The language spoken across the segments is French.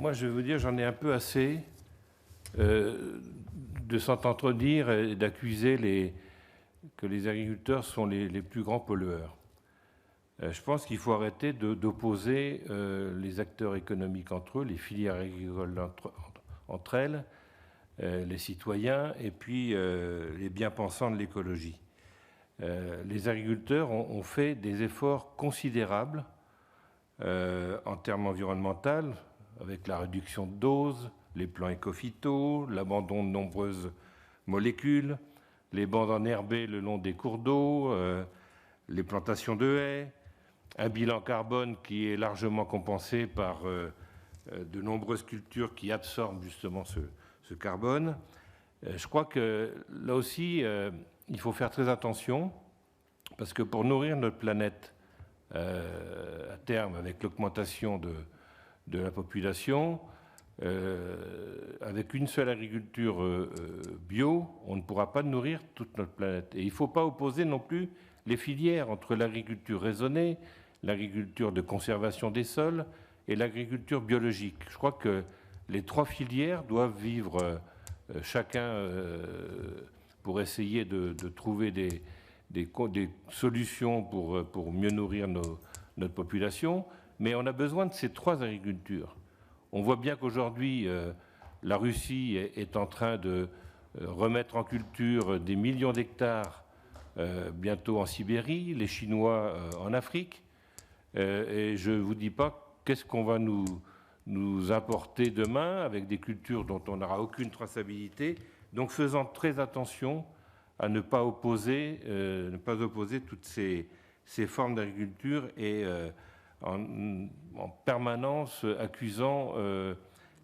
moi, je vais vous dire, j'en ai un peu assez de s'entendre dire et d'accuser que les agriculteurs sont les plus grands pollueurs. Je pense qu'il faut arrêter d'opposer les acteurs économiques entre eux, les filières agricoles entre elles, les citoyens et puis les bien-pensants de l'écologie. Les agriculteurs ont fait des efforts considérables en termes environnementaux, avec la réduction de doses, les plans éco-phyto, l'abandon de nombreuses molécules, les bandes enherbées le long des cours d'eau, les plantations de haies, un bilan carbone qui est largement compensé par de nombreuses cultures qui absorbent justement ce carbone. Je crois que là aussi, il faut faire très attention, parce que pour nourrir notre planète à terme, avec l'augmentation de la population, avec une seule agriculture bio, on ne pourra pas nourrir toute notre planète. Et il ne faut pas opposer non plus les filières entre l'agriculture raisonnée, l'agriculture de conservation des sols et l'agriculture biologique. Je crois que les trois filières doivent vivre chacun pour essayer de trouver des solutions pour mieux nourrir notre population, mais on a besoin de ces trois agricultures. On voit bien qu'aujourd'hui, la Russie est en train de remettre en culture des millions d'hectares bientôt en Sibérie, les Chinois en Afrique, et je ne vous dis pas qu'est-ce qu'on va nous importer demain avec des cultures dont on n'aura aucune traçabilité. Donc faisant très attention à ne pas opposer toutes ces formes d'agriculture et en permanence accusant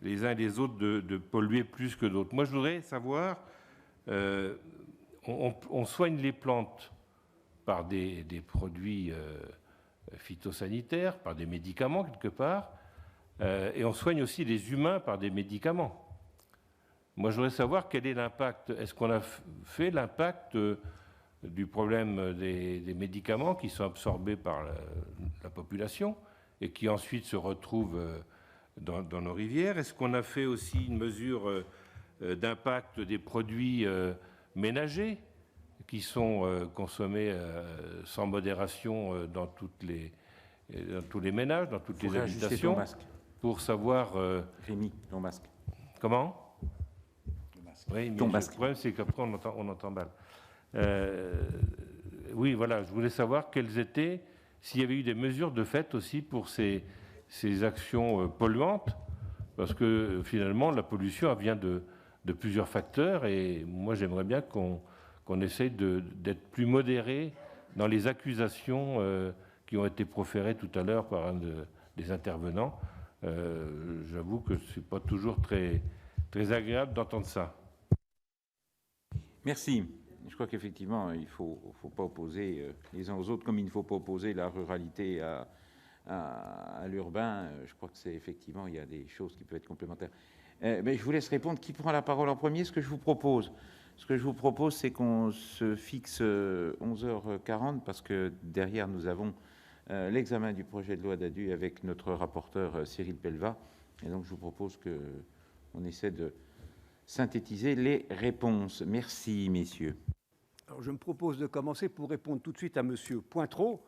les uns et les autres de polluer plus que d'autres. Moi, je voudrais savoir, on soigne les plantes par des produits phytosanitaires, par des médicaments quelque part, et on soigne aussi les humains par des médicaments. Moi, je voudrais savoir quel est l'impact. Est-ce qu'on a fait l'impact du problème des médicaments qui sont absorbés par la population et qui ensuite se retrouvent dans nos rivières? Est-ce qu'on a fait aussi une mesure d'impact des produits ménagers qui sont consommés sans modération dans tous les ménages, dans toutes les habitations, pour savoir... Rémi, ton masque. Comment ? Oui, mais masque. Le problème, c'est qu'après, on entend mal. Oui, voilà, je voulais savoir quelles étaient, s'il y avait eu des mesures de fait aussi pour ces actions polluantes, parce que finalement, la pollution elle vient de plusieurs facteurs, et moi, j'aimerais bien qu'on essaye d'être plus modéré dans les accusations qui ont été proférées tout à l'heure par un des intervenants. J'avoue que ce n'est pas toujours très, très agréable d'entendre ça. Merci. Je crois qu'effectivement, il ne faut pas opposer les uns aux autres, comme il ne faut pas opposer la ruralité à l'urbain. Je crois que c'est effectivement, il y a des choses qui peuvent être complémentaires. Mais je vous laisse répondre. Qui prend la parole en premier? Ce que je vous propose, c'est qu'on se fixe 11h40, parce que derrière, nous avons l'examen du projet de loi d'ADU avec notre rapporteur Cyril Pellevat. Et donc, je vous propose qu'on essaie de synthétiser les réponses. Merci, messieurs. Alors, je me propose de commencer pour répondre tout de suite à Monsieur Pointreau,